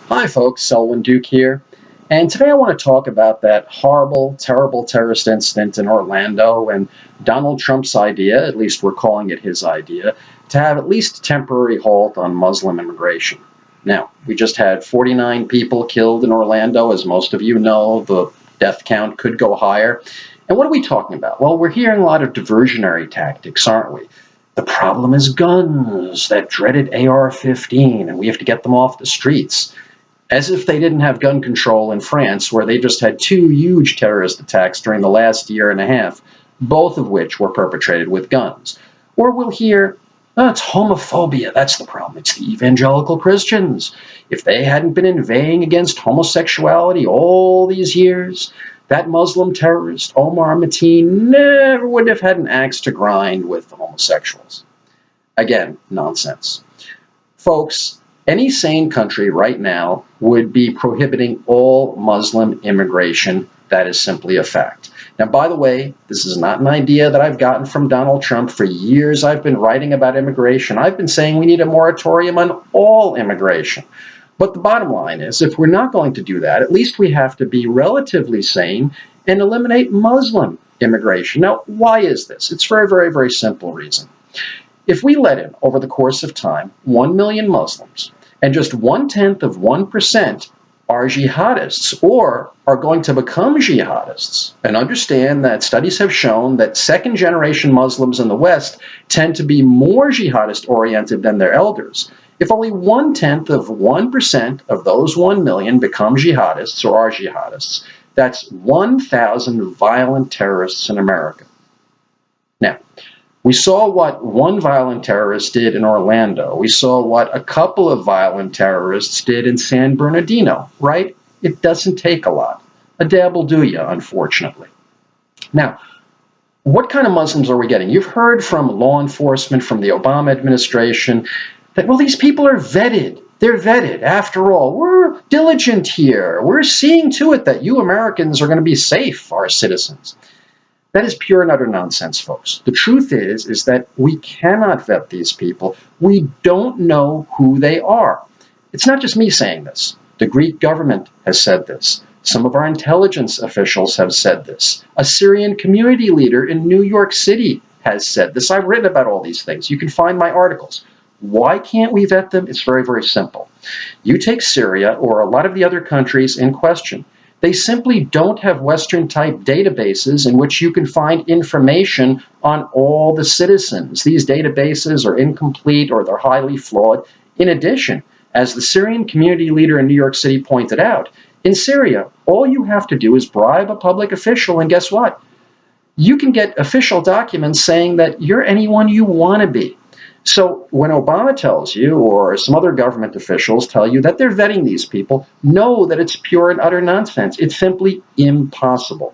Hi folks, Selwyn here, and today I want to talk about that horrible, terrible terrorist incident in Orlando and Donald Trump's idea, at least we're calling it his idea, to have at least a temporary halt on Muslim immigration. Now, we just had 49 people killed in Orlando. As most of you know, the death count could go higher. And what are we talking about? Well, we're hearing a lot of diversionary tactics, aren't we? The problem is guns, that dreaded AR-15, and we have to get them off the streets. As if they didn't have gun control in France, where they just had two huge terrorist attacks during the last year and a half, both of which were perpetrated with guns. Or we'll hear, oh, it's homophobia, that's the problem. It's the evangelical Christians. If they hadn't been inveighing against homosexuality all these years, that Muslim terrorist, Omar Mateen, never would have had an axe to grind with the homosexuals. Again, nonsense. Folks, any sane country right now would be prohibiting all Muslim immigration. That is simply a fact. Now, by the way, this is not an idea that I've gotten from Donald Trump. For years, I've been writing about immigration. I've been saying we need a moratorium on all immigration. But the bottom line is, if we're not going to do that, at least we have to be relatively sane and eliminate Muslim immigration. Now, why is this? It's for a very, very simple reason. If we let in, over the course of time, 1 million Muslims, and just 0.1% are jihadists or are going to become jihadists, and understand that studies have shown that second-generation Muslims in the West tend to be more jihadist-oriented than their elders. If only 0.1% of those 1 million become jihadists or are jihadists, that's 1,000 violent terrorists in America. Now, we saw what one violent terrorist did in Orlando. We saw what a couple of violent terrorists did in San Bernardino, right? It doesn't take a lot. A dab will do you, unfortunately. Now, what kind of Muslims are we getting? You've heard from law enforcement, from the Obama administration, that, well, these people are vetted. They're vetted. After all, we're diligent here. We're seeing to it that you Americans are going to be safe, our citizens. That is pure and utter nonsense, folks. The truth is that we cannot vet these people. We don't know who they are. It's not just me saying this. The Greek government has said this. Some of our intelligence officials have said this. A Syrian community leader in New York City has said this. I've written about all these things. You can find my articles. Why can't we vet them? It's very, very simple. You take Syria or a lot of the other countries in question. They simply don't have Western-type databases in which you can find information on all the citizens. These databases are incomplete or they're highly flawed. In addition, as the Syrian community leader in New York City pointed out, in Syria, all you have to do is bribe a public official, and guess what? You can get official documents saying that you're anyone you want to be. So when Obama tells you, or some other government officials tell you that they're vetting these people, know that it's pure and utter nonsense. It's simply impossible.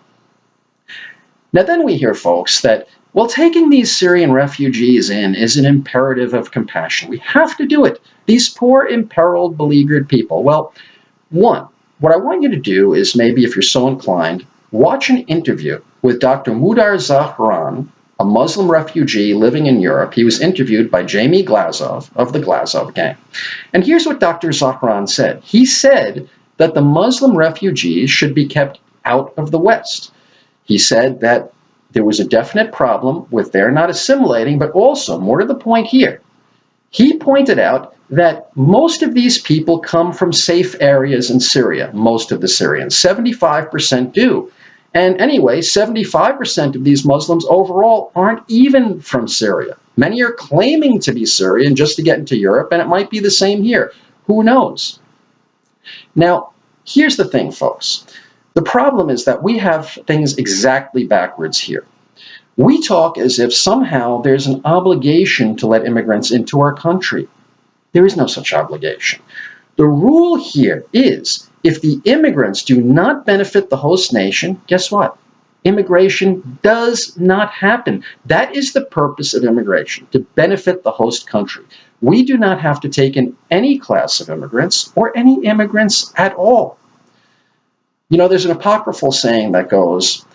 Now then we hear, folks, that, well, taking these Syrian refugees in is an imperative of compassion. We have to do it. These poor, imperiled, beleaguered people. Well, one, what I want you to do is, maybe if you're so inclined, watch an interview with Dr. Mudar Zahran, a Muslim refugee living in Europe. He was interviewed by Jamie Glazov of the Glazov gang. And here's what Dr. Zahran said. He said that the Muslim refugees should be kept out of the West. He said that there was a definite problem with their not assimilating, but also, more to the point here, he pointed out that most of these people come from safe areas in Syria, most of the Syrians, 75% do. And anyway, 75% of these Muslims overall aren't even from Syria. Many are claiming to be Syrian just to get into Europe, and it might be the same here. Who knows? Now, here's the thing, folks. The problem is that we have things exactly backwards here. We talk as if somehow there's an obligation to let immigrants into our country. There is no such obligation. The rule here is, if the immigrants do not benefit the host nation, guess what? Immigration does not happen. That is the purpose of immigration, to benefit the host country. We do not have to take in any class of immigrants or any immigrants at all. You know, there's an apocryphal saying that goes,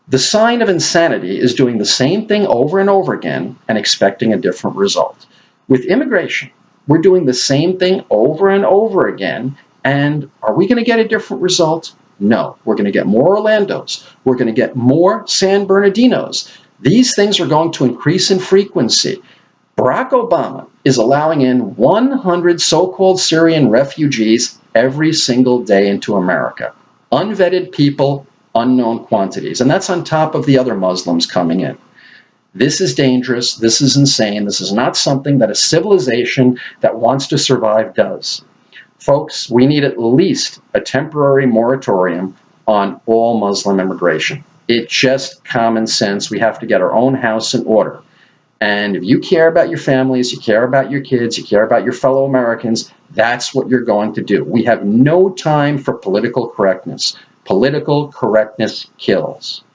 the sign of insanity is doing the same thing over and over again and expecting a different result. With immigration, we're doing the same thing over and over again And are we going to get a different result? No. We're going to get more Orlandos. We're going to get more San Bernardinos. These things are going to increase in frequency. Barack Obama is allowing in 100 so-called Syrian refugees every single day into America. Unvetted people, unknown quantities. And that's on top of the other Muslims coming in. This is dangerous. This is insane. This is not something that a civilization that wants to survive does. Folks, we need at least a temporary moratorium on all Muslim immigration. It's just common sense. We have to get our own house in order. And if you care about your families, you care about your kids, you care about your fellow Americans, that's what you're going to do. We have no time for political correctness. Political correctness kills.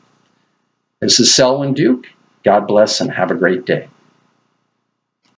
This is Selwyn Duke. God bless and have a great day.